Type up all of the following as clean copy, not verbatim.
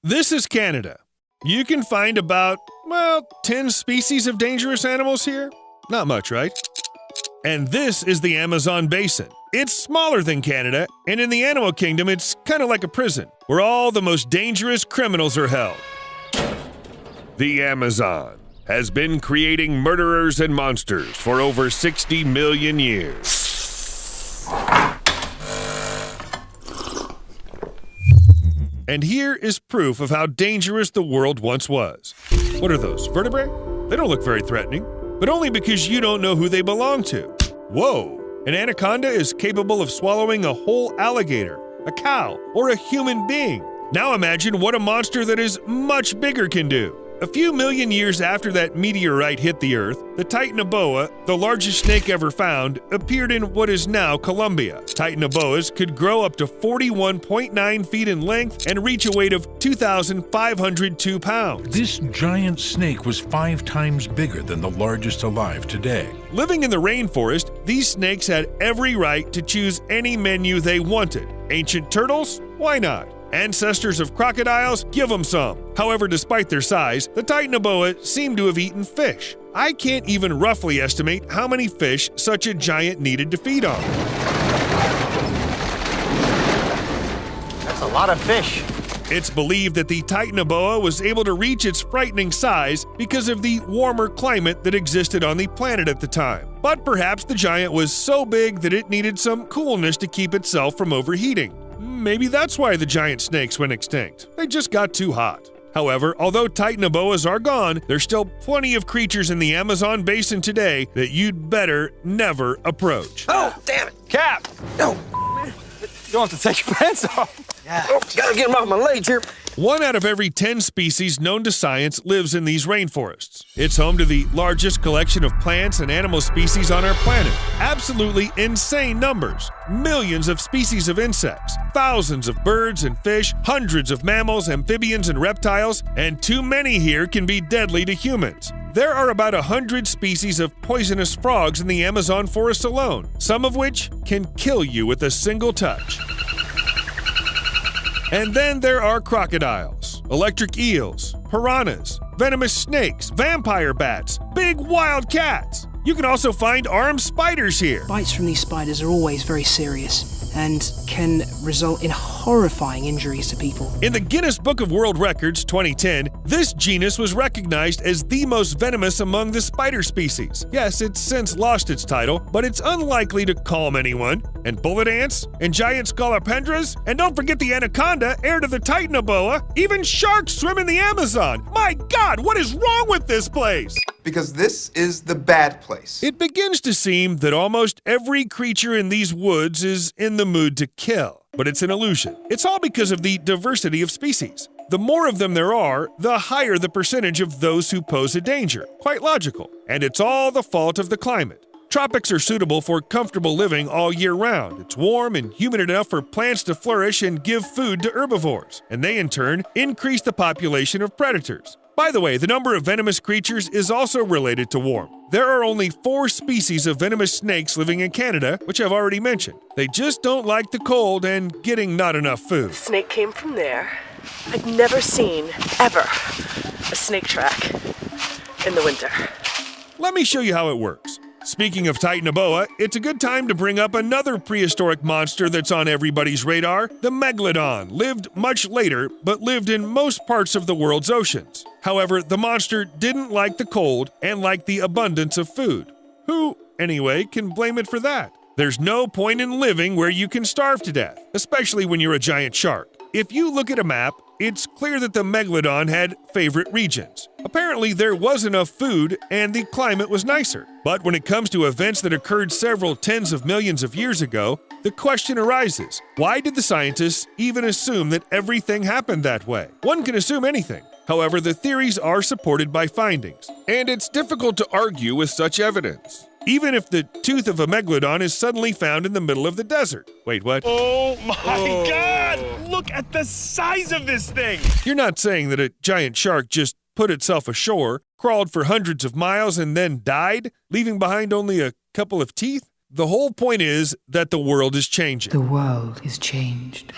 This is Canada. You can find about, 10 species of dangerous animals here. Not much, right? And this is the Amazon basin. It's smaller than Canada, and in the animal kingdom, it's kind of like a prison, where all the most dangerous criminals are held. The Amazon has been creating murderers and monsters for over 60 million years. And here is proof of how dangerous the world once was. What are those, vertebrae? They don't look very threatening, but only because you don't know who they belong to. Whoa! An anaconda is capable of swallowing a whole alligator, a cow, or a human being. Now imagine what a monster that is much bigger can do. A few million years after that meteorite hit the Earth, the Titanoboa, the largest snake ever found, appeared in what is now Colombia. Titanoboas could grow up to 41.9 feet in length and reach a weight of 2,502 pounds. This giant snake was 5 times bigger than the largest alive today. Living in the rainforest, these snakes had every right to choose any menu they wanted. Ancient turtles? Why not? Ancestors of crocodiles? Give them some. However, despite their size, the Titanoboa seem to have eaten fish. I can't even roughly estimate how many fish such a giant needed to feed on. That's a lot of fish. It's believed that the Titanoboa was able to reach its frightening size because of the warmer climate that existed on the planet at the time. But perhaps the giant was so big that it needed some coolness to keep itself from overheating. Maybe that's why the giant snakes went extinct. They just got too hot. However, although Titanoboas are gone, there's still plenty of creatures in the Amazon basin today that you'd better never approach. Oh, damn it. Cap! No. You don't have to take your pants off. Yeah. Oh, gotta get them off my legs here. 1 out of every 10 species known to science lives in these rainforests. It's home to the largest collection of plants and animal species on our planet. Absolutely insane numbers. Millions of species of insects, thousands of birds and fish, hundreds of mammals, amphibians, and reptiles, and too many here can be deadly to humans. There are about 100 species of poisonous frogs in the Amazon forest alone, some of which can kill you with a single touch. And then there are crocodiles, electric eels, piranhas, venomous snakes, vampire bats, big wild cats. You can also find armed spiders here. Bites from these spiders are always very serious and can result in horrifying injuries to people. In the Guinness Book of World Records 2010, this genus was recognized as the most venomous among the spider species. Yes, it's since lost its title, but it's unlikely to calm anyone. And bullet ants, and giant scolopendras, and don't forget the anaconda, heir to the Titanoboa. Even sharks swim in the Amazon. My God, what is wrong with this place? Because this is the bad place. It begins to seem that almost every creature in these woods is in the mood to kill. But it's an illusion. It's all because of the diversity of species. The more of them there are, the higher the percentage of those who pose a danger. Quite logical. And it's all the fault of the climate. Tropics are suitable for comfortable living all year round. It's warm and humid enough for plants to flourish and give food to herbivores, and they in turn increase the population of predators. By the way, the number of venomous creatures is also related to warmth. There are only 4 species of venomous snakes living in Canada, which I've already mentioned. They just don't like the cold and getting not enough food. The snake came from there. I'd never seen, ever, a snake track in the winter. Let me show you how it works. Speaking of Titanoboa, it's a good time to bring up another prehistoric monster that's on everybody's radar. The Megalodon lived much later, but lived in most parts of the world's oceans. However, the monster didn't like the cold and liked the abundance of food. Who, anyway, can blame it for that? There's no point in living where you can starve to death, especially when you're a giant shark. If you look at a map, it's clear that the Megalodon had favorite regions. Apparently, there was enough food and the climate was nicer. But when it comes to events that occurred several tens of millions of years ago, the question arises, why did the scientists even assume that everything happened that way? One can assume anything. However, the theories are supported by findings, and it's difficult to argue with such evidence. Even if the tooth of a Megalodon is suddenly found in the middle of the desert. Wait, what? Oh my God! Look at the size of this thing! You're not saying that a giant shark just put itself ashore, crawled for hundreds of miles, and then died, leaving behind only a couple of teeth? The whole point is that the world is changing. The world is changed.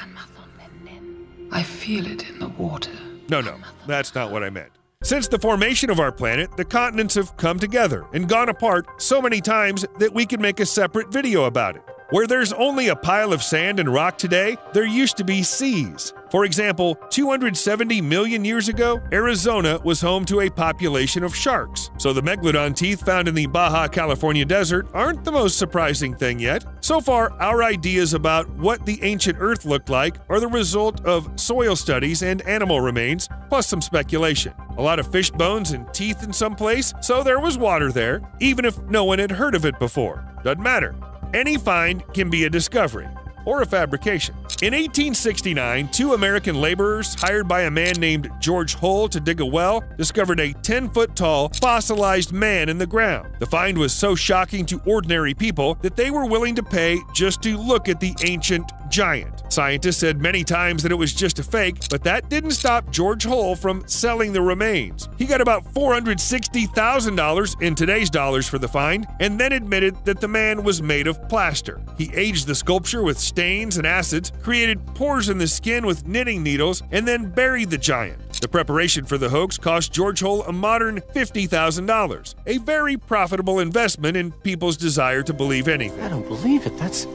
I feel it in the water. No, that's not what I meant. Since the formation of our planet, the continents have come together and gone apart so many times that we could make a separate video about it. Where there's only a pile of sand and rock today, there used to be seas. For example, 270 million years ago, Arizona was home to a population of sharks. So the megalodon teeth found in the Baja California desert aren't the most surprising thing yet. So far, our ideas about what the ancient Earth looked like are the result of soil studies and animal remains, plus some speculation. A lot of fish bones and teeth in some place, so there was water there, even if no one had heard of it before. Doesn't matter. Any find can be a discovery, or a fabrication. In 1869, 2 American laborers hired by a man named George Hull to dig a well discovered a 10-foot-tall, fossilized man in the ground. The find was so shocking to ordinary people that they were willing to pay just to look at the ancient giant. Scientists said many times that it was just a fake, but that didn't stop George Hull from selling the remains. He got about $460,000 in today's dollars for the find, and then admitted that the man was made of plaster. He aged the sculpture with stains and acids, created pores in the skin with knitting needles, and then buried the giant. The preparation for the hoax cost George Hull a modern $50,000, a very profitable investment in people's desire to believe anything. I don't believe it. That's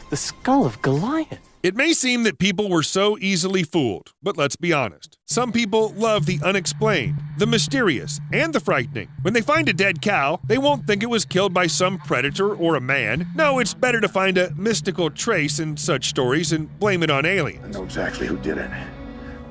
the skull of Goliath. It may seem that people were so easily fooled, but let's be honest. Some people love the unexplained, the mysterious, and the frightening. When they find a dead cow, they won't think it was killed by some predator or a man. No, it's better to find a mystical trace in such stories and blame it on aliens. I know exactly who did it.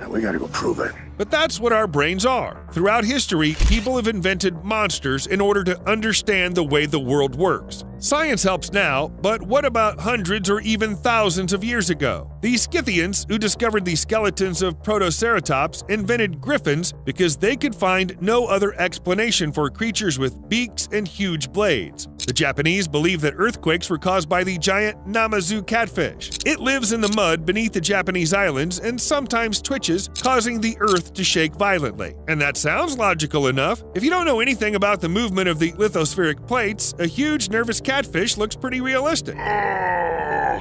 Now we gotta go prove it. But that's what our brains are. Throughout history, people have invented monsters in order to understand the way the world works. Science helps now, but what about hundreds or even thousands of years ago? The Scythians, who discovered the skeletons of Protoceratops, invented griffins because they could find no other explanation for creatures with beaks and huge blades. The Japanese believe that earthquakes were caused by the giant Namazu catfish. It lives in the mud beneath the Japanese islands and sometimes twitches, causing the earth to shake violently. And that sounds logical enough. If you don't know anything about the movement of the lithospheric plates, a huge nervous catfish looks pretty realistic.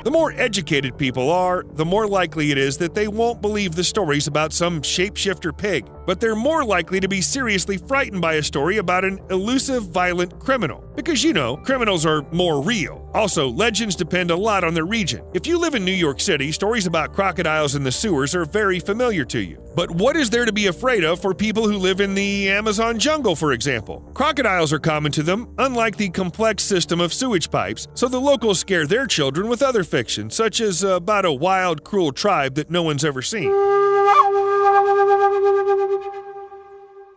The more educated people are, the more likely it is that they won't believe the stories about some shapeshifter pig, but they're more likely to be seriously frightened by a story about an elusive, violent criminal. Because, you know, criminals are more real. Also, legends depend a lot on their region. If you live in New York City, stories about crocodiles in the sewers are very familiar to you. But what is there to be afraid of for people who live in the Amazon jungle, for example? Crocodiles are common to them, unlike the complex system of sewage pipes, so the locals scare their children with other fiction, such as about a wild, cruel tribe that no one's ever seen.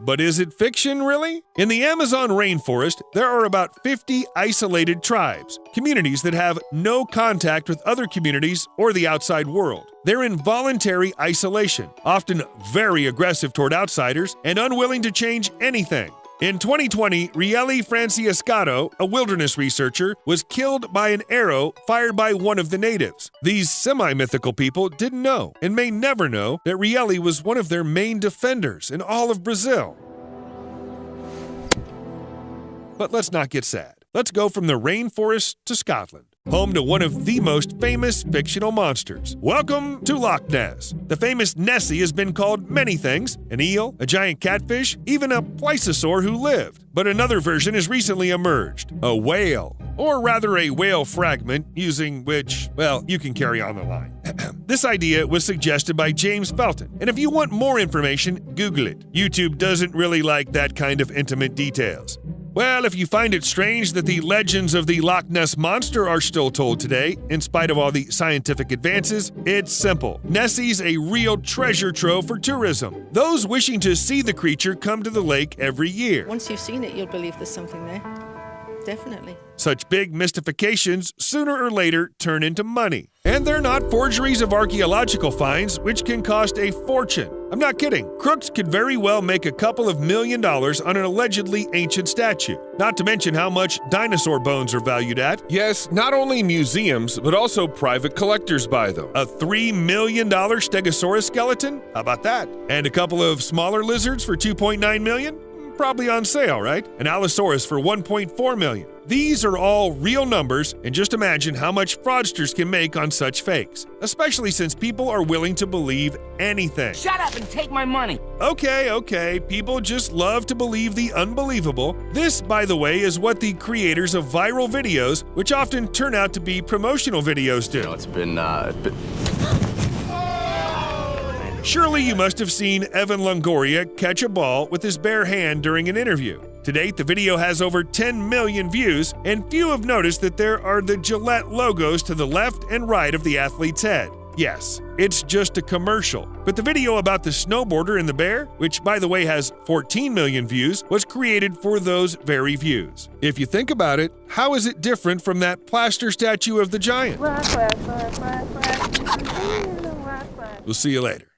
But is it fiction, really? In the Amazon rainforest, there are about 50 isolated tribes, communities that have no contact with other communities or the outside world. They're in voluntary isolation, often very aggressive toward outsiders and unwilling to change anything. In 2020, Rieli Franciescato, a wilderness researcher, was killed by an arrow fired by one of the natives. These semi-mythical people didn't know, and may never know, that Rieli was one of their main defenders in all of Brazil. But let's not get sad. Let's go from the rainforest to Scotland, home to one of the most famous fictional monsters. Welcome to Loch Ness. The famous Nessie has been called many things: an eel, a giant catfish, even a plesiosaur who lived. But another version has recently emerged: a whale. Or rather, a whale fragment, using which, well, you can carry on the line. This idea was suggested by James Felton, and if you want more information, Google it. YouTube doesn't really like that kind of intimate details. Well, if you find it strange that the legends of the Loch Ness Monster are still told today, in spite of all the scientific advances, it's simple. Nessie's a real treasure trove for tourism. Those wishing to see the creature come to the lake every year. Once you've seen it, you'll believe there's something there. Definitely. Such big mystifications sooner or later turn into money. And they're not forgeries of archaeological finds, which can cost a fortune. I'm not kidding. Crooks could very well make a couple of $1 million on an allegedly ancient statue. Not to mention how much dinosaur bones are valued at. Yes, not only museums, but also private collectors buy them. A $3 million Stegosaurus skeleton? How about that? And a couple of smaller lizards for $2.9 million? Probably on sale, right? An Allosaurus for $1.4 million. These are all real numbers, and just imagine how much fraudsters can make on such fakes, especially since people are willing to believe anything. Shut up and take my money. Okay, people just love to believe the unbelievable. This, by the way, is what the creators of viral videos, which often turn out to be promotional videos, do. It's been Surely you must have seen Evan Longoria catch a ball with his bare hand during an interview. To date, the video has over 10 million views, and few have noticed that there are the Gillette logos to the left and right of the athlete's head. Yes, it's just a commercial. But the video about the snowboarder and the bear, which by the way has 14 million views, was created for those very views. If you think about it, how is it different from that plaster statue of the giant? We'll see you later.